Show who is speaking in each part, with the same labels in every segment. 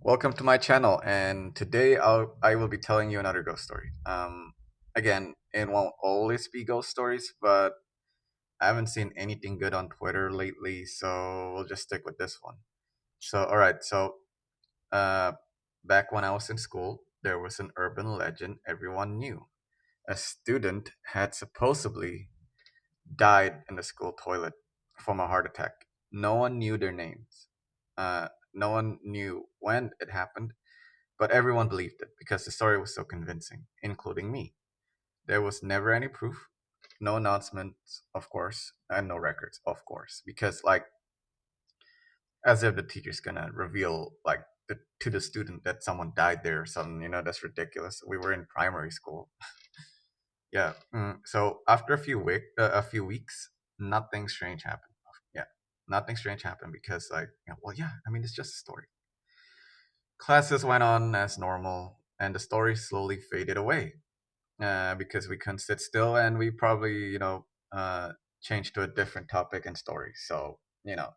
Speaker 1: Welcome to my channel, and today I will be telling you another ghost story. Again, it won't always be ghost stories, but I haven't seen anything good on Twitter lately, so we'll just stick with this one. All right, uh, back when I was in school, there was an urban legend everyone knew. A student had supposedly died in the school toilet from a heart attack. No one knew their names. No one knew when it happened, but everyone believed it because the story was so convincing, including me. There was never any proof, no announcements, of course, and no records, of course, because as if the teacher's gonna reveal to the student that someone died there or something. That's ridiculous. We were in primary school. Yeah. So after a few weeks, nothing strange happened. Yeah, nothing strange happened because well, yeah. I mean, it's just a story. Classes went on as normal, and the story slowly faded away because we couldn't sit still, and we probably changed to a different topic and story. So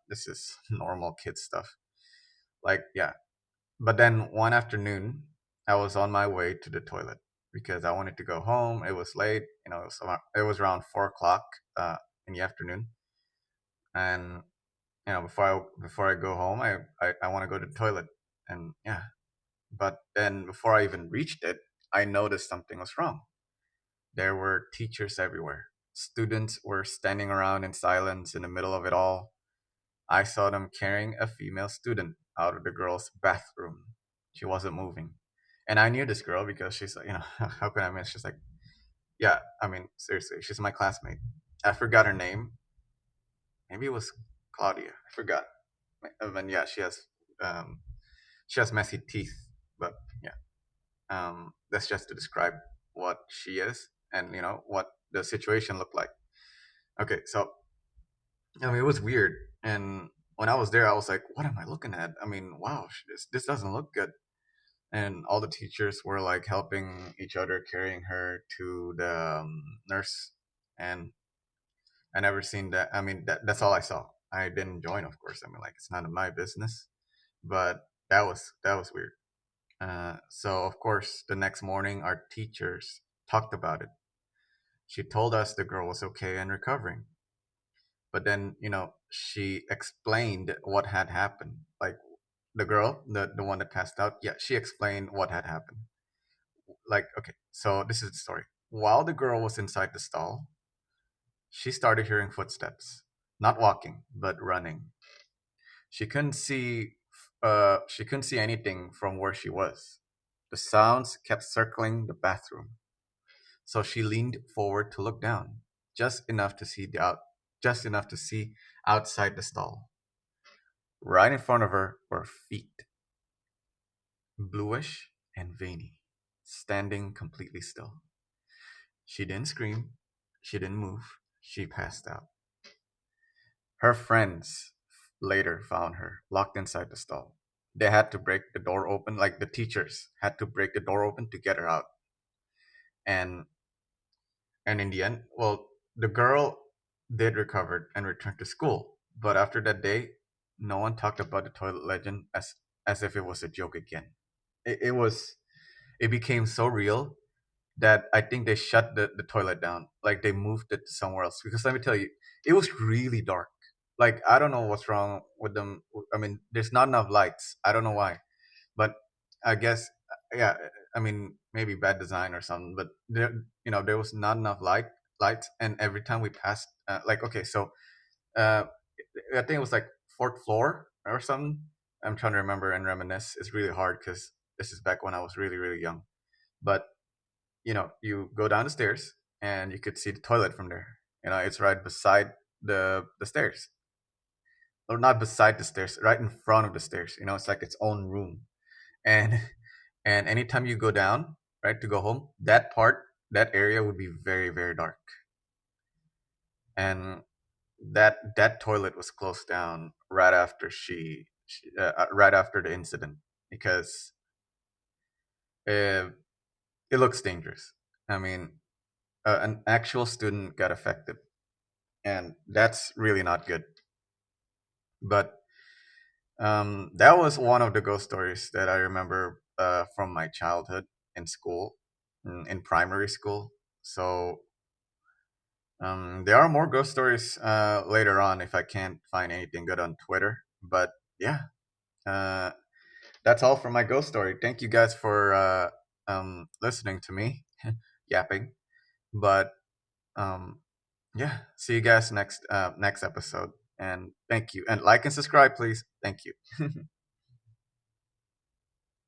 Speaker 1: this is normal kid stuff. Yeah. But then one afternoon, I was on my way to the toilet because I wanted to go home. It was late. It was around 4 o'clock in the afternoon, and before I go home, I want to go to the toilet, and yeah. But then before I even reached it, I noticed something was wrong. There were teachers everywhere. Students were standing around in silence in the middle of it all. I saw them carrying a female student out of the girls' bathroom. She wasn't moving. And I knew this girl because she's like, how can I miss? She's like, yeah, I mean, seriously, she's my classmate. I forgot her name. Maybe it was Claudia. I forgot. I mean, yeah, um, she has messy teeth, but yeah, that's just to describe what she is and what the situation looked like. Okay, so I mean, it was weird, and when I was there, I was like, "What am I looking at? I mean, wow, this doesn't look good." And all the teachers were like helping each other, carrying her to the nurse, and I never seen that. I mean, that's all I saw. I didn't join, of course. I mean, like it's none of my business, but that was weird. So of course, the next morning, our teachers talked about it. She told us the girl was okay and recovering. But then she explained what had happened. Like the girl, the one that passed out, yeah, she explained what had happened. Like, okay, so this is the story. While the girl was inside the stall, she started hearing footsteps, not walking but running. She couldn't see anything from where she was. The sounds kept circling the bathroom, so she leaned forward to look down, just enough to see outside the stall. Right in front of her were feet, bluish and veiny, standing completely still. She didn't scream, she didn't move, she passed out. Her friends later found her locked inside the stall. They had to break the door open, like the teachers had to break the door open to get her out. And and in the end, well, the girl did recover and returned to school. But after that day, no one talked about the toilet legend as if it was a joke again. It became so real that I think they shut the toilet down. Like they moved it somewhere else. Because let me tell you, it was really dark. Like I don't know what's wrong with them. I mean, there's not enough lights. I don't know why, but I guess yeah. I mean, maybe bad design or something. But there was not enough lights, and every time we passed, okay, so uh, I think it was like fourth floor or something. I'm trying to remember and reminisce. It's really hard because this is back when I was really really young. But you go down the stairs and you could see the toilet from there. It's right beside the stairs, or not beside the stairs, right in front of the stairs. It's like its own room. And and anytime you go down, right, to go home, that area would be very very dark. And that toilet was closed down right after right after the incident because uh, it looks dangerous. I mean, an actual student got affected, and that's really not good. But That was one of the ghost stories that I remember from my childhood in school, in primary school. So there are more ghost stories later on if I can't find anything good on Twitter. But yeah, uh, that's all for my ghost story. Thank you guys for listening to me yapping. But um, yeah, see you guys next episode. And thank you. And like and subscribe, please. Thank you.